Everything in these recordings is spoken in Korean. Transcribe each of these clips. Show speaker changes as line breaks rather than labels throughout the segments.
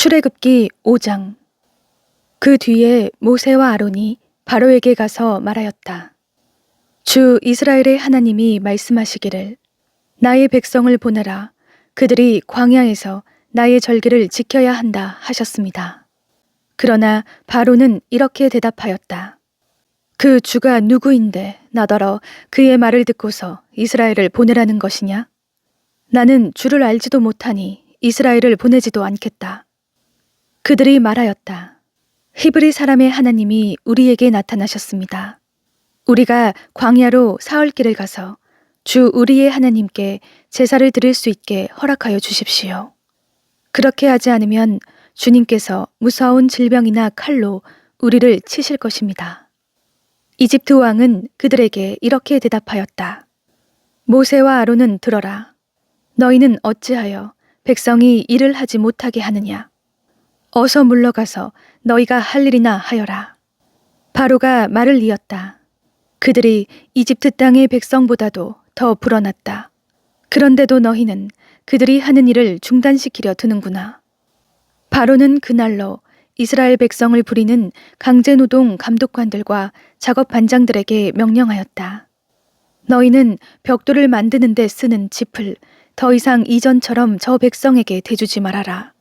출애굽기 5장. 그 뒤에 모세와 아론이 바로에게 가서 말하였다. 주 이스라엘의 하나님이 말씀하시기를 나의 백성을 보내라. 그들이 광야에서 나의 절기를 지켜야 한다 하셨습니다. 그러나 바로는 이렇게 대답하였다. 그 주가 누구인데 나더러 그의 말을 듣고서 이스라엘을 보내라는 것이냐? 나는 주를 알지도 못하니 이스라엘을 보내지도 않겠다. 그들이 말하였다. 히브리 사람의 하나님이 우리에게 나타나셨습니다. 우리가 광야로 사흘길을 가서 주 우리의 하나님께 제사를 드릴 수 있게 허락하여 주십시오. 그렇게 하지 않으면 주님께서 무서운 질병이나 칼로 우리를 치실 것입니다. 이집트 왕은 그들에게 이렇게 대답하였다. 모세와 아론은 들어라. 너희는 어찌하여 백성이 일을 하지 못하게 하느냐? 어서 물러가서 너희가 할 일이나 하여라. 바로가 말을 이었다. 그들이 이집트 땅의 백성보다도 더 불어났다. 그런데도 너희는 그들이 하는 일을 중단시키려 드는구나. 바로는 그날로 이스라엘 백성을 부리는 강제노동 감독관들과 작업반장들에게 명령하였다. 너희는 벽돌을 만드는 데 쓰는 짚을 더 이상 이전처럼 저 백성에게 대주지 말아라.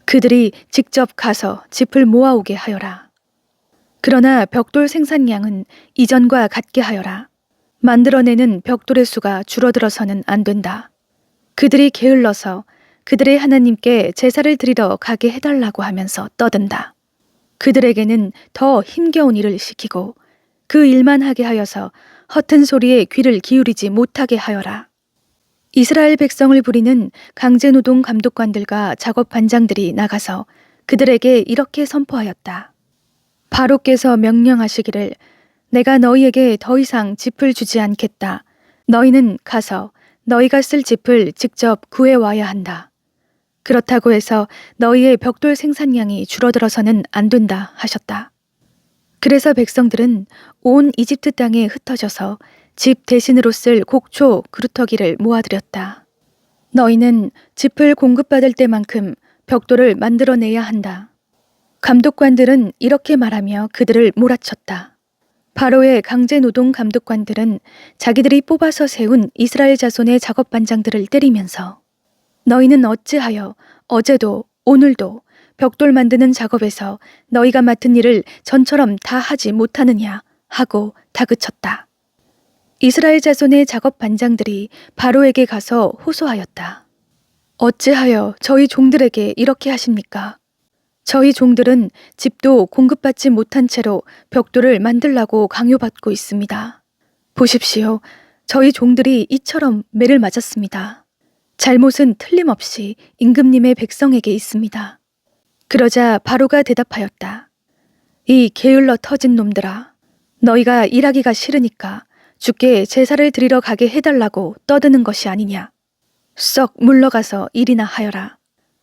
그들이 직접 가서 짚을 모아오게 하여라. 그러나 벽돌 생산량은 이전과 같게 하여라. 만들어내는 벽돌의 수가 줄어들어서는 안 된다. 그들이 게을러서 그들의 하나님께 제사를 드리러 가게 해달라고 하면서 떠든다. 그들에게는 더 힘겨운 일을 시키고 그 일만 하게 하여서 허튼 소리에 귀를 기울이지 못하게 하여라. 이스라엘 백성을 부리는 강제노동 감독관들과 작업반장들이 나가서 그들에게 이렇게 선포하였다. 바로께서 명령하시기를 내가 너희에게 더 이상 짚을 주지 않겠다. 너희는 가서 너희가 쓸 짚을 직접 구해와야 한다. 그렇다고 해서 너희의 벽돌 생산량이 줄어들어서는 안 된다 하셨다. 그래서 백성들은 온 이집트 땅에 흩어져서 집 대신으로 쓸 곡초 그루터기를 모아들였다. 너희는 짚을 공급받을 때만큼 벽돌을 만들어내야 한다. 감독관들은 이렇게 말하며 그들을 몰아쳤다. 바로의 강제노동 감독관들은 자기들이 뽑아서 세운 이스라엘 자손의 작업반장들을 때리면서 너희는 어찌하여 어제도 오늘도 벽돌 만드는 작업에서 너희가 맡은 일을 전처럼 다 하지 못하느냐 하고 다그쳤다. 이스라엘 자손의 작업 반장들이 바로에게 가서 호소하였다. 어찌하여 저희 종들에게 이렇게 하십니까? 저희 종들은 집도 공급받지 못한 채로 벽돌을 만들라고 강요받고 있습니다. 보십시오. 저희 종들이 이처럼 매를 맞았습니다. 잘못은 틀림없이 임금님의 백성에게 있습니다. 그러자 바로가 대답하였다. 이 게을러 터진 놈들아. 너희가 일하기가 싫으니까 주께 제사를 드리러 가게 해달라고 떠드는 것이 아니냐. 썩 물러가서 일이나 하여라.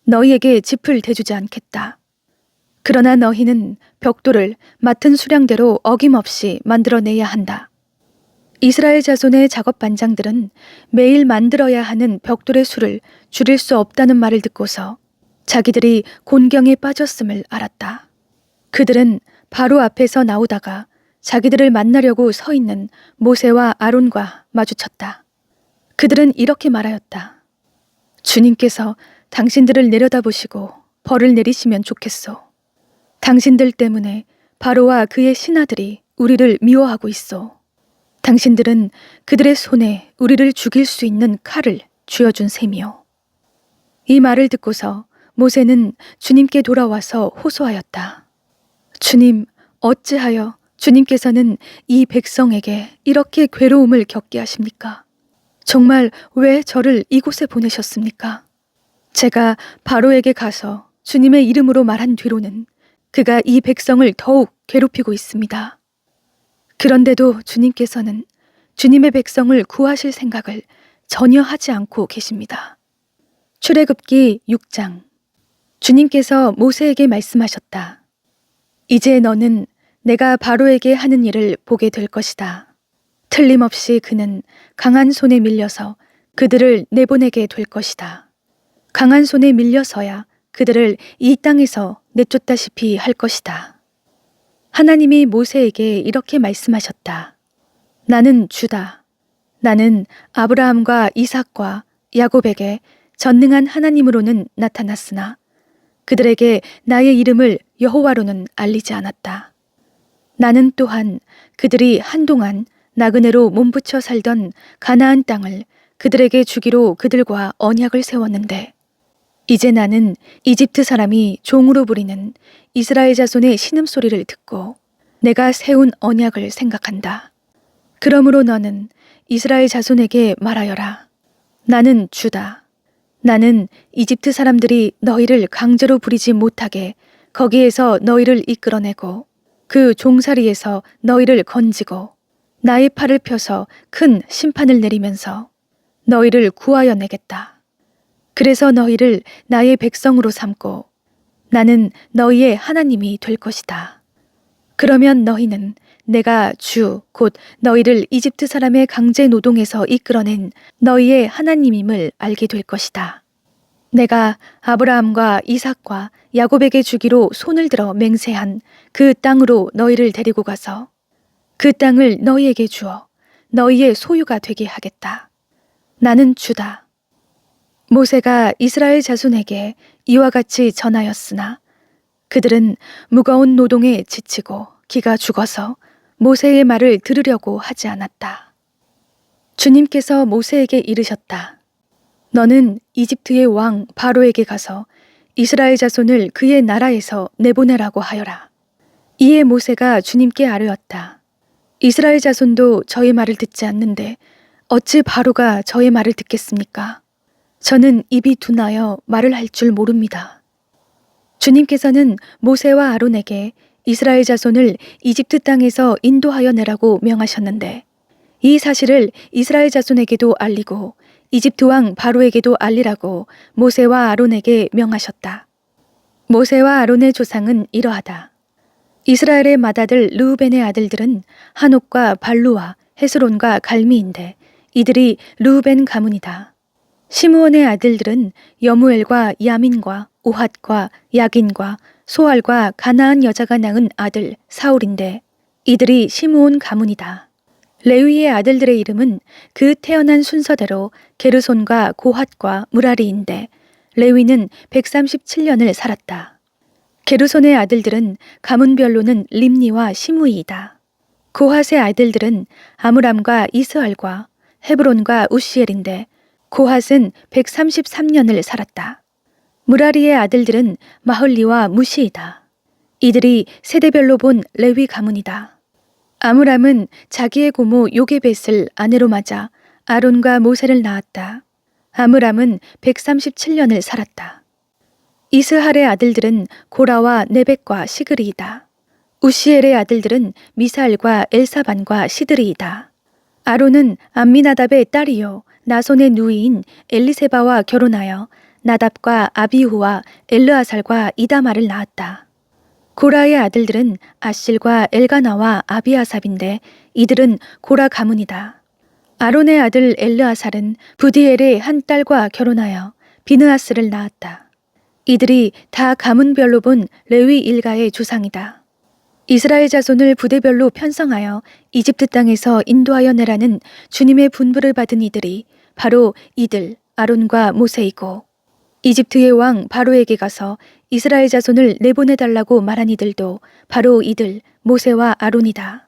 너희에게 짚을 대주지 않겠다. 그러나 너희는 벽돌을 맡은 수량대로 어김없이 만들어내야 한다. 이스라엘 자손의 작업 반장들은 매일 만들어야 하는 벽돌의 수를 줄일 수 없다는 말을 듣고서 자기들이 곤경에 빠졌음을 알았다. 그들은 바로 앞에서 나오다가 자기들을 만나려고 서 있는 모세와 아론과 마주쳤다. 그들은 이렇게 말하였다. 주님께서 당신들을 내려다보시고 벌을 내리시면 좋겠소. 당신들 때문에 바로와 그의 신하들이 우리를 미워하고 있소. 당신들은 그들의 손에 우리를 죽일 수 있는 칼을 쥐어준 셈이요. 이 말을 듣고서 모세는 주님께 돌아와서 호소하였다. 주님, 어찌하여 주님께서는 이 백성에게 이렇게 괴로움을 겪게 하십니까? 정말 왜 저를 이곳에 보내셨습니까? 제가 바로에게 가서 주님의 이름으로 말한 뒤로는 그가 이 백성을 더욱 괴롭히고 있습니다. 그런데도 주님께서는 주님의 백성을 구하실 생각을 전혀 하지 않고 계십니다. 출애굽기 6장. 주님께서 모세에게 말씀하셨다. 이제 너는 내가 바로에게 하는 일을 보게 될 것이다. 틀림없이 그는 강한 손에 밀려서 그들을 내보내게 될 것이다. 강한 손에 밀려서야 그들을 이 땅에서 내쫓다시피 할 것이다. 하나님이 모세에게 이렇게 말씀하셨다. 나는 주다. 나는 아브라함과 이삭과 야곱에게 전능한 하나님으로는 나타났으나 그들에게 나의 이름을 여호와로는 알리지 않았다. 나는 또한 그들이 한동안 나그네로 몸부쳐 살던 가나안 땅을 그들에게 주기로 그들과 언약을 세웠는데 이제 나는 이집트 사람이 종으로 부리는 이스라엘 자손의 신음소리를 듣고 내가 세운 언약을 생각한다. 그러므로 너는 이스라엘 자손에게 말하여라. 나는 주다. 나는 이집트 사람들이 너희를 강제로 부리지 못하게 거기에서 너희를 이끌어내고 그 종살이에서 너희를 건지고 나의 팔을 펴서 큰 심판을 내리면서 너희를 구하여 내겠다. 그래서 너희를 나의 백성으로 삼고 나는 너희의 하나님이 될 것이다. 그러면 너희는 내가 주 곧 너희를 이집트 사람의 강제 노동에서 이끌어낸 너희의 하나님임을 알게 될 것이다. 내가 아브라함과 이삭과 야곱에게 주기로 손을 들어 맹세한 그 땅으로 너희를 데리고 가서 그 땅을 너희에게 주어 너희의 소유가 되게 하겠다. 나는 주다. 모세가 이스라엘 자손에게 이와 같이 전하였으나 그들은 무거운 노동에 지치고 기가 죽어서 모세의 말을 들으려고 하지 않았다. 주님께서 모세에게 이르셨다. 너는 이집트의 왕 바로에게 가서 이스라엘 자손을 그의 나라에서 내보내라고 하여라. 이에 모세가 주님께 아뢰었다. 이스라엘 자손도 저의 말을 듣지 않는데 어찌 바로가 저의 말을 듣겠습니까? 저는 입이 둔하여 말을 할 줄 모릅니다. 주님께서는 모세와 아론에게 이스라엘 자손을 이집트 땅에서 인도하여 내라고 명하셨는데 이 사실을 이스라엘 자손에게도 알리고 이집트 왕 바로에게도 알리라고 모세와 아론에게 명하셨다. 모세와 아론의 조상은 이러하다. 이스라엘의 맏아들 르우벤의 아들들은 한옥과 발루와 헤스론과 갈미인데 이들이 르우벤 가문이다. 시므온의 아들들은 여무엘과 야민과 오핫과 야긴과 소알과 가나안 여자가 낳은 아들 사울인데 이들이 시므온 가문이다. 레위의 아들들의 이름은 그 태어난 순서대로 게르손과 고핫과 무라리인데 레위는 137년을 살았다. 게르손의 아들들은 가문별로는 림니와 시므이이다. 고핫의 아들들은 아므람과 이스할과 헤브론과 우시엘인데 고핫은 133년을 살았다. 무라리의 아들들은 마헐리와 무시이다. 이들이 세대별로 본 레위 가문이다. 아므람은 자기의 고모 요게벳을 아내로 맞아 아론과 모세를 낳았다. 아므람은 137년을 살았다. 이스할의 아들들은 고라와 네벡과 시그리이다. 우시엘의 아들들은 미사엘과 엘사반과 시드리이다. 아론은 암미나답의 딸이요 나손의 누이인 엘리세바와 결혼하여 나답과 아비후와 엘르아살과 이다말을 낳았다. 고라의 아들들은 아실과 엘가나와 아비아삽인데 이들은 고라 가문이다. 아론의 아들 엘르아살은 부디엘의 한 딸과 결혼하여 비느하스를 낳았다. 이들이 다 가문별로 본 레위 일가의 조상이다. 이스라엘 자손을 부대별로 편성하여 이집트 땅에서 인도하여 내라는 주님의 분부를 받은 이들이 바로 이들 아론과 모세이고 이집트의 왕 바로에게 가서 이스라엘 자손을 내보내달라고 말한 이들도 바로 이들 모세와 아론이다.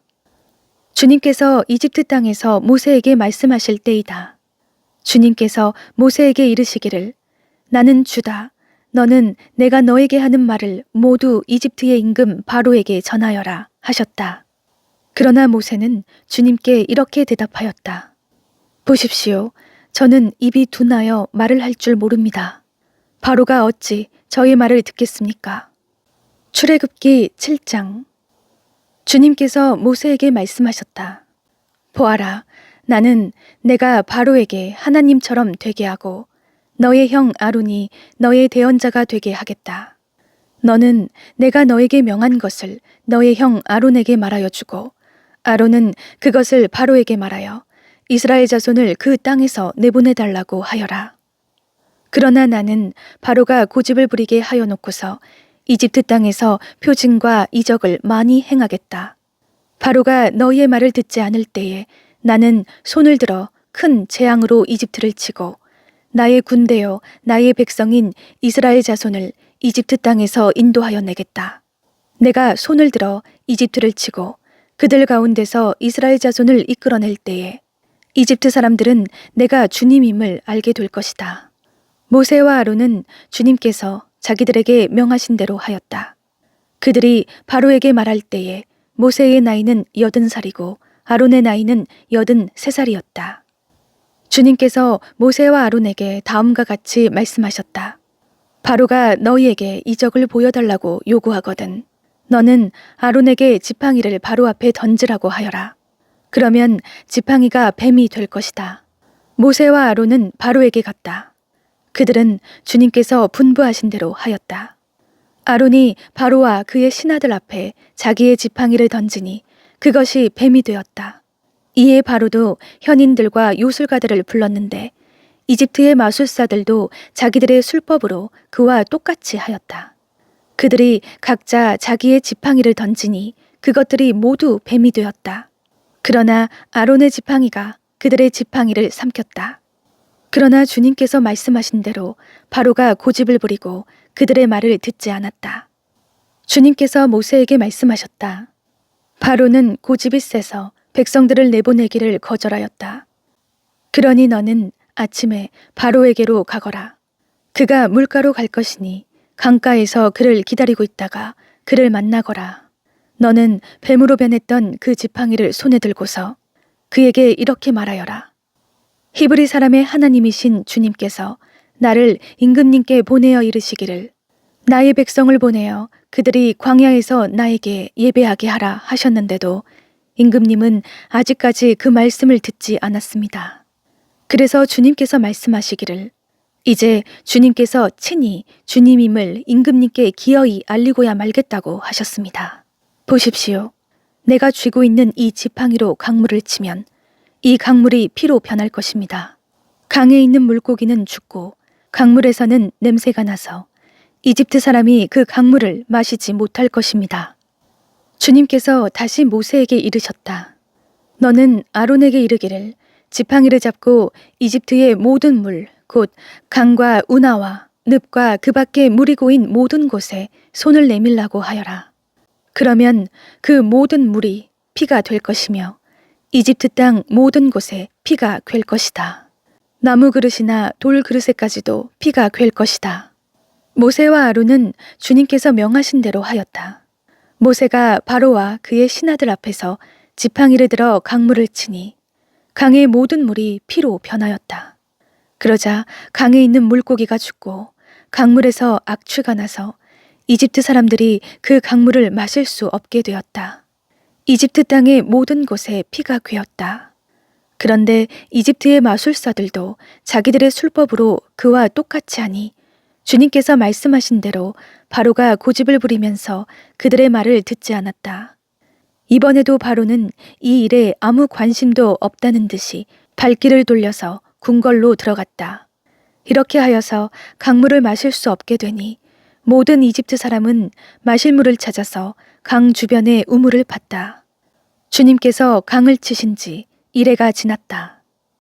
주님께서 이집트 땅에서 모세에게 말씀하실 때이다. 주님께서 모세에게 이르시기를 나는 주다. 너는 내가 너에게 하는 말을 모두 이집트의 임금 바로에게 전하여라 하셨다. 그러나 모세는 주님께 이렇게 대답하였다. 보십시오. 저는 입이 둔하여 말을 할 줄 모릅니다. 바로가 어찌 저의 말을 듣겠습니까? 출애굽기 7장. 주님께서 모세에게 말씀하셨다. 보아라, 나는 내가 바로에게 하나님처럼 되게 하고 너의 형 아론이 너의 대언자가 되게 하겠다. 너는 내가 너에게 명한 것을 너의 형 아론에게 말하여 주고 아론은 그것을 바로에게 말하여 이스라엘 자손을 그 땅에서 내보내달라고 하여라. 그러나 나는 바로가 고집을 부리게 하여 놓고서 이집트 땅에서 표징과 이적을 많이 행하겠다. 바로가 너희의 말을 듣지 않을 때에 나는 손을 들어 큰 재앙으로 이집트를 치고 나의 군대여 나의 백성인 이스라엘 자손을 이집트 땅에서 인도하여 내겠다. 내가 손을 들어 이집트를 치고 그들 가운데서 이스라엘 자손을 이끌어낼 때에 이집트 사람들은 내가 주님임을 알게 될 것이다. 모세와 아론은 주님께서 자기들에게 명하신 대로 하였다. 그들이 바로에게 말할 때에 모세의 나이는 80살이고 아론의 나이는 83살이었다. 주님께서 모세와 아론에게 다음과 같이 말씀하셨다. 바로가 너희에게 이적을 보여달라고 요구하거든 너는 아론에게 지팡이를 바로 앞에 던지라고 하여라. 그러면 지팡이가 뱀이 될 것이다. 모세와 아론은 바로에게 갔다. 그들은 주님께서 분부하신 대로 하였다. 아론이 바로와 그의 신하들 앞에 자기의 지팡이를 던지니 그것이 뱀이 되었다. 이에 바로도 현인들과 요술가들을 불렀는데 이집트의 마술사들도 자기들의 술법으로 그와 똑같이 하였다. 그들이 각자 자기의 지팡이를 던지니 그것들이 모두 뱀이 되었다. 그러나 아론의 지팡이가 그들의 지팡이를 삼켰다. 그러나 주님께서 말씀하신 대로 바로가 고집을 부리고 그들의 말을 듣지 않았다. 주님께서 모세에게 말씀하셨다. 바로는 고집이 세서 백성들을 내보내기를 거절하였다. 그러니 너는 아침에 바로에게로 가거라. 그가 물가로 갈 것이니 강가에서 그를 기다리고 있다가 그를 만나거라. 너는 뱀으로 변했던 그 지팡이를 손에 들고서 그에게 이렇게 말하여라. 히브리 사람의 하나님이신 주님께서 나를 임금님께 보내어 이르시기를 나의 백성을 보내어 그들이 광야에서 나에게 예배하게 하라 하셨는데도 임금님은 아직까지 그 말씀을 듣지 않았습니다. 그래서 주님께서 말씀하시기를 이제 주님께서 친히 주님임을 임금님께 기어이 알리고야 말겠다고 하셨습니다. 보십시오. 내가 쥐고 있는 이 지팡이로 강물을 치면 이 강물이 피로 변할 것입니다. 강에 있는 물고기는 죽고 강물에서는 냄새가 나서 이집트 사람이 그 강물을 마시지 못할 것입니다. 주님께서 다시 모세에게 이르셨다. 너는 아론에게 이르기를 지팡이를 잡고 이집트의 모든 물, 곧 강과 운하와 늪과 그 밖에 물이 고인 모든 곳에 손을 내밀라고 하여라. 그러면 그 모든 물이 피가 될 것이며 이집트 땅 모든 곳에 피가 괸 것이다. 나무 그릇이나 돌 그릇에까지도 피가 괸 것이다. 모세와 아론은 주님께서 명하신 대로 하였다. 모세가 바로와 그의 신하들 앞에서 지팡이를 들어 강물을 치니 강의 모든 물이 피로 변하였다. 그러자 강에 있는 물고기가 죽고 강물에서 악취가 나서 이집트 사람들이 그 강물을 마실 수 없게 되었다. 이집트 땅의 모든 곳에 피가 괴었다. 그런데 이집트의 마술사들도 자기들의 술법으로 그와 똑같이 하니 주님께서 말씀하신 대로 바로가 고집을 부리면서 그들의 말을 듣지 않았다. 이번에도 바로는 이 일에 아무 관심도 없다는 듯이 발길을 돌려서 궁궐로 들어갔다. 이렇게 하여서 강물을 마실 수 없게 되니 모든 이집트 사람은 마실 물을 찾아서 강 주변에 우물을 팠다. 주님께서 강을 치신 지 이래가 지났다.